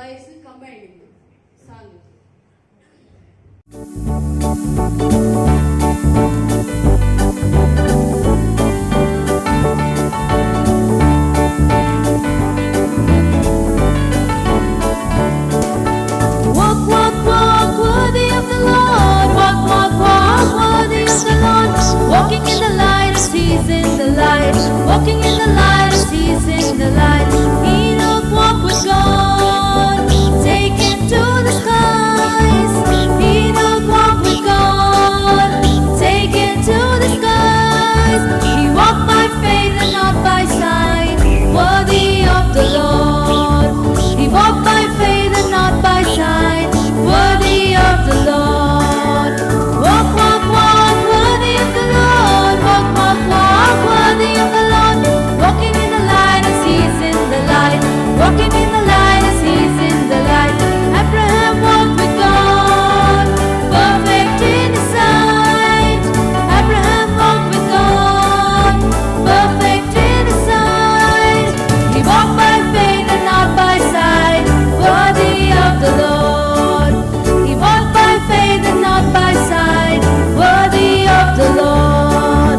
Boys combined song. Walking in the light, sees in the light. Walking in the light, sees in the light. Enoch walked with God, taken to the skies. Enoch walked with God, taken to the skies. He walked by faith and not by sight, worthy of the Lord. He walked by faith and not by sight, worthy of the Lord. Walk, walk, walk, worthy of the Lord. Walk, walk, walk, worthy of the Lord. Walking in the light as he's in the light. Walking in the light as he's in the light. Abraham walked with God, perfect in his sight. Abraham walked with God, perfect in his sight. He walked by faith and not by sight, worthy of the Lord. He walked by faith and not by sight, worthy of the Lord.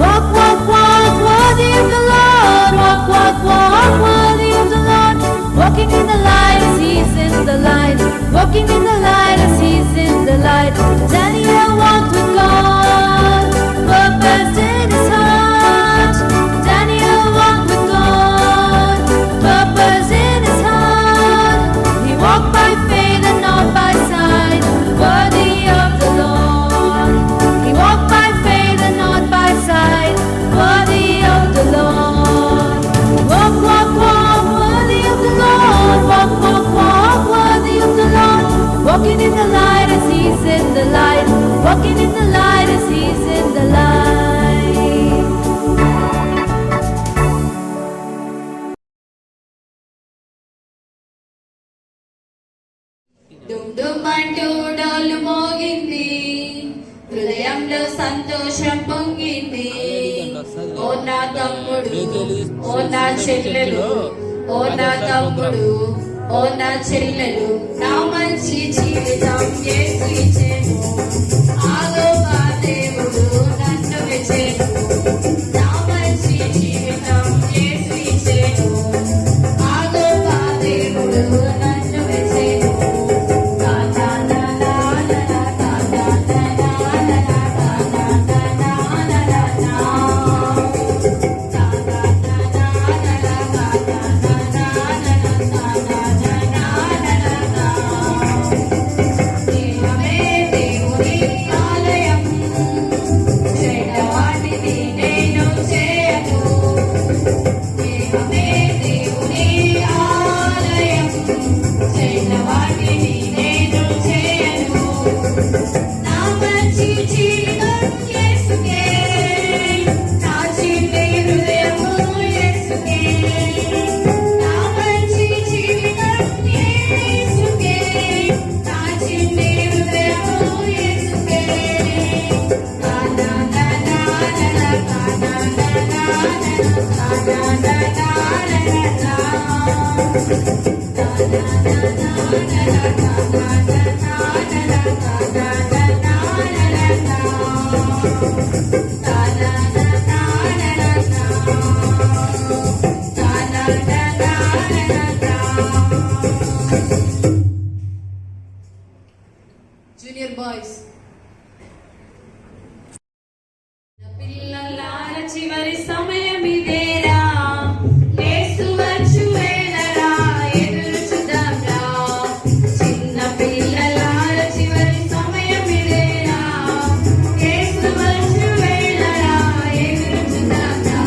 Walk, walk, walk, worthy of the Lord. Walk, walk, walk, worthy of the Lord. Walking in the light as he's in the light. Walking in the light as he's in the light. Daniel walked with God, purpose in his heart. Daniel walked with God, purpose in his heart. He walked by faith and not by sight, worthy of the Lord. He walked by faith and not by sight, worthy of the Lord. Walk, walk, walk, worthy of the Lord. Walk, walk, walk, worthy of the Lord. Walking in the light as he's in the light. Walking in the light as he's in the light. డుమ్ డుమ్ అంటూ డోలు మోగింది, హృదయంలో సంతోషం పొంగింది. ఓ నా తమ్ముడు, ఓ నా చెల్లెలు, ఓ నా తమ్ముడు, ఓ నా చెల్లెలు, నా మంచి జీవితం యేసు ఇచ్చెను. ఆగోగా దేవుడు నన్ను మెచ్చెను. నా మంచి జీవితం యేసు ఇచ్చెను. ఆగోగా దేవుడు నన్ను మెచ్చెను. Junior boys. పిల్లలార చివరి సమయం ఇదేరా, యేసు వచ్చు వేళరా, ఎదురు చూద్దాంరా. చిన్న పిల్లలార చివరి సమయం ఇదేరా, యేసు వచ్చు వేళరా, ఎదురు చూద్దాంరా.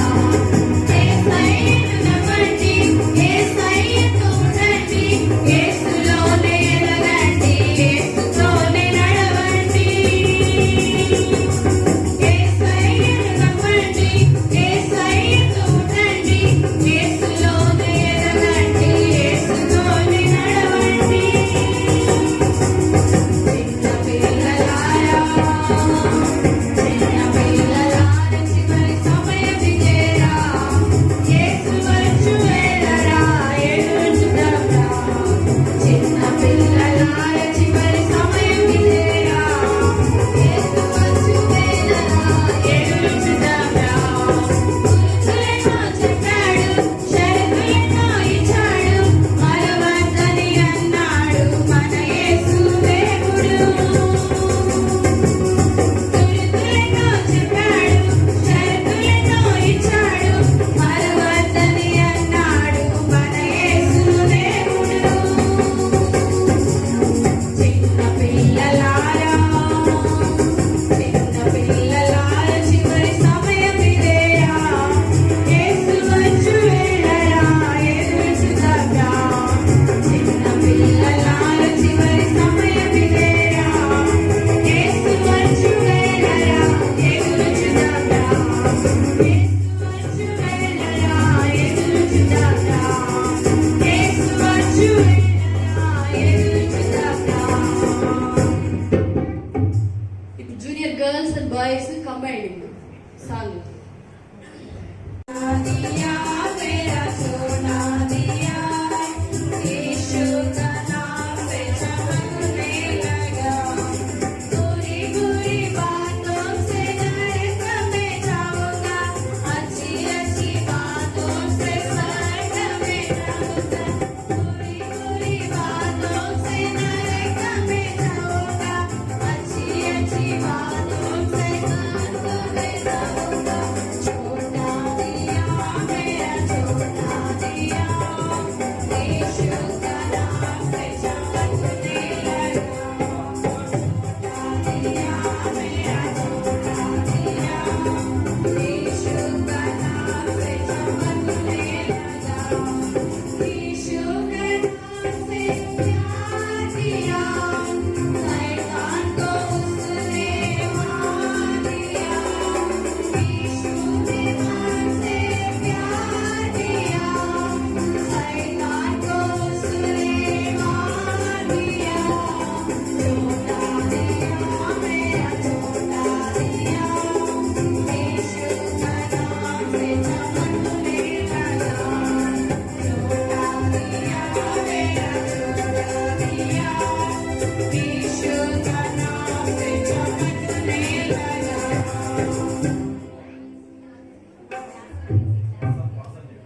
యేసయ్యను నమ్మండి, He should not know,